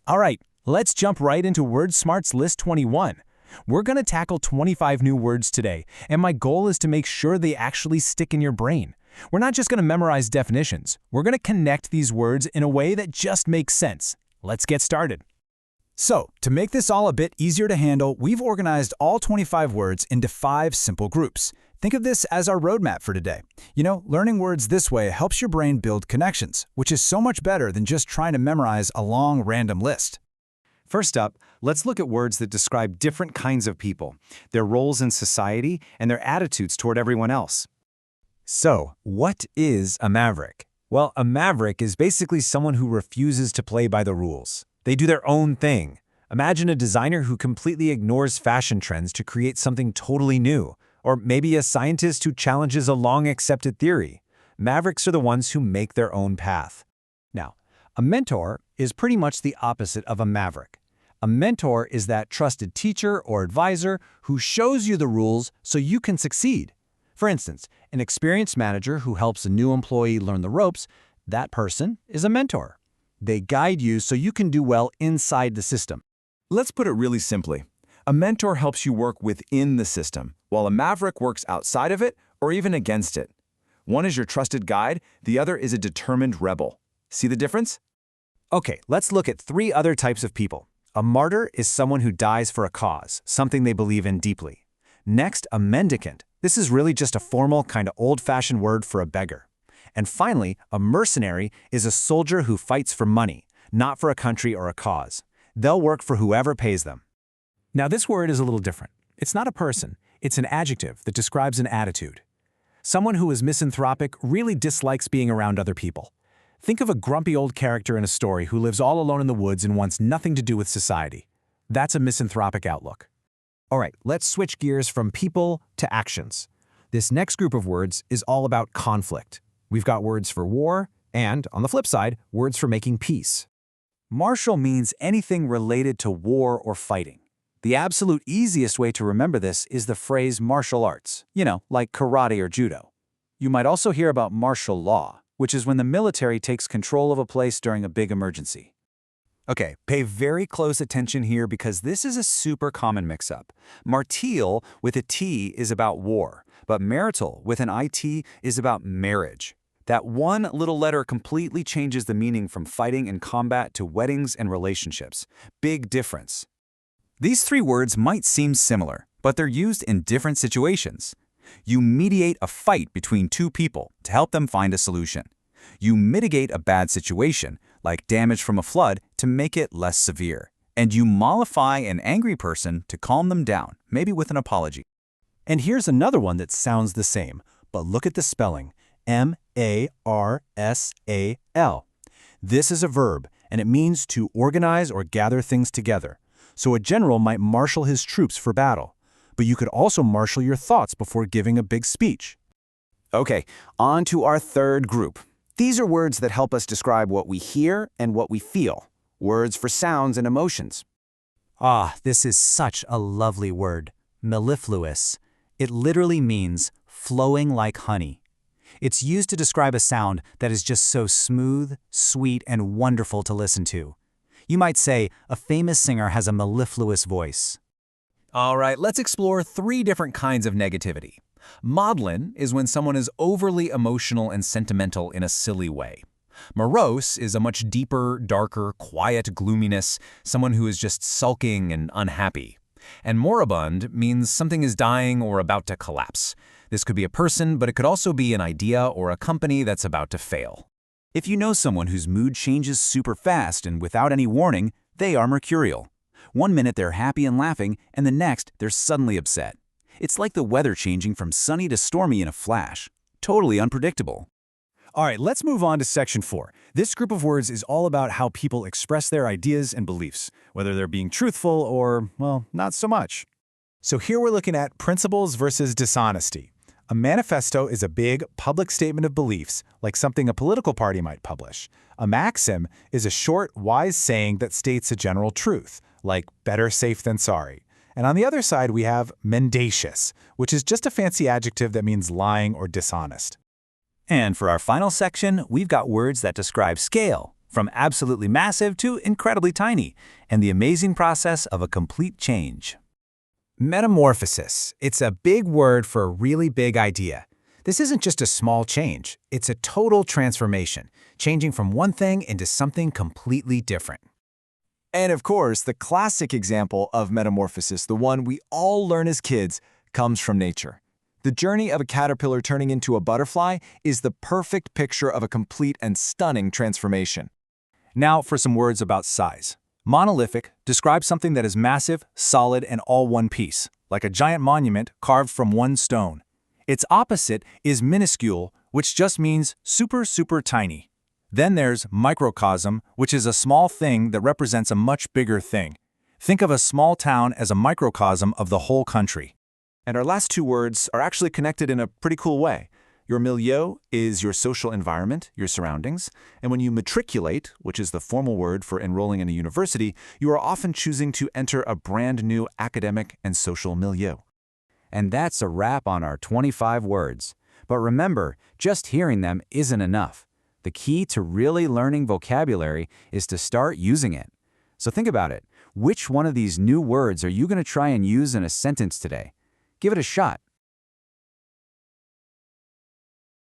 All right, let's jump right into Word Smarts List 21. We're going to tackle 25 new words today, and my goal is to make sure they actually stick in your brain. We're not just going to memorize definitions. We're going to connect these words in a way that just makes sense. Let's get started. So, to make this all a bit easier to handle, we've organized all 25 words into 5 simple groups. Think of this as our roadmap for today. Learning words this way helps your brain build connections, which is so much better than just trying to memorize a long, random list. First up, let's look at words that describe different kinds of people, their roles in society, and their attitudes toward everyone else. So, what is a maverick? Well, a maverick is basically someone who refuses to play by the rules. They do their own thing. Imagine a designer who completely ignores fashion trends to create something totally new, or maybe a scientist who challenges a long-accepted theory. Mavericks are the ones who make their own path. Now, a mentor is pretty much the opposite of a maverick. A mentor is that trusted teacher or advisor who shows you the rules so you can succeed. For instance, an experienced manager who helps a new employee learn the ropes, that person is a mentor. They guide you so you can do well inside the system. Let's put it really simply. A mentor helps you work within the system, while a maverick works outside of it or even against it. One is your trusted guide, the other is a determined rebel. See the difference? Okay, let's look at 3 other types of people. A martyr is someone who dies for a cause, something they believe in deeply. Next, a mendicant. This is really just a formal, kind of old-fashioned word for a beggar. And finally, a mercenary is a soldier who fights for money, not for a country or a cause. They'll work for whoever pays them. Now, this word is a little different. It's not a person. It's an adjective that describes an attitude. Someone who is misanthropic really dislikes being around other people. Think of a grumpy old character in a story who lives all alone in the woods and wants nothing to do with society. That's a misanthropic outlook. All right, let's switch gears from people to actions. This next group of words is all about conflict. We've got words for war and, on the flip side, words for making peace. Martial means anything related to war or fighting. The absolute easiest way to remember this is the phrase martial arts, like karate or judo. You might also hear about martial law, which is when the military takes control of a place during a big emergency. Okay, pay very close attention here because this is a super common mix-up. Martial with a T is about war, but marital with an IT is about marriage. That one little letter completely changes the meaning from fighting and combat to weddings and relationships. Big difference. These 3 words might seem similar, but they're used in different situations. You mediate a fight between 2 people to help them find a solution. You mitigate a bad situation, like damage from a flood, to make it less severe. And you mollify an angry person to calm them down, maybe with an apology. And here's another one that sounds the same, but look at the spelling. M-A-R-S-A-L. This is a verb, and it means to organize or gather things together. So a general might marshal his troops for battle. But you could also marshal your thoughts before giving a big speech. Okay, on to our third group. These are words that help us describe what we hear and what we feel. Words for sounds and emotions. Ah, this is such a lovely word. Mellifluous. It literally means flowing like honey. It's used to describe a sound that is just so smooth, sweet, and wonderful to listen to. You might say a famous singer has a mellifluous voice. All right, let's explore 3 different kinds of negativity. Maudlin is when someone is overly emotional and sentimental in a silly way. Morose is a much deeper, darker, quiet gloominess, someone who is just sulking and unhappy. And moribund means something is dying or about to collapse. This could be a person, but it could also be an idea or a company that's about to fail. If you know someone whose mood changes super fast and without any warning, they are mercurial. One minute they're happy and laughing, and the next they're suddenly upset. It's like the weather changing from sunny to stormy in a flash. Totally unpredictable. All right, let's move on to section 4. This group of words is all about how people express their ideas and beliefs, whether they're being truthful or, well, not so much. So here we're looking at principles versus dishonesty. A manifesto is a big, public statement of beliefs, like something a political party might publish. A maxim is a short, wise saying that states a general truth, like better safe than sorry. And on the other side, we have mendacious, which is just a fancy adjective that means lying or dishonest. And for our final section, we've got words that describe scale, from absolutely massive to incredibly tiny, and the amazing process of a complete change. Metamorphosis. It's a big word for a really big idea. This isn't just a small change, it's a total transformation, changing from one thing into something completely different. And of course, the classic example of metamorphosis, the one we all learn as kids, comes from nature. The journey of a caterpillar turning into a butterfly is the perfect picture of a complete and stunning transformation. Now for some words about size. Monolithic describes something that is massive, solid, and all one piece, like a giant monument carved from one stone. Its opposite is minuscule, which just means super, super tiny. Then there's microcosm, which is a small thing that represents a much bigger thing. Think of a small town as a microcosm of the whole country. And our last two words are actually connected in a pretty cool way. Your milieu is your social environment, your surroundings, and when you matriculate, which is the formal word for enrolling in a university, you are often choosing to enter a brand new academic and social milieu. And that's a wrap on our 25 words. But remember, just hearing them isn't enough. The key to really learning vocabulary is to start using it. So think about it. Which one of these new words are you going to try and use in a sentence today? Give it a shot.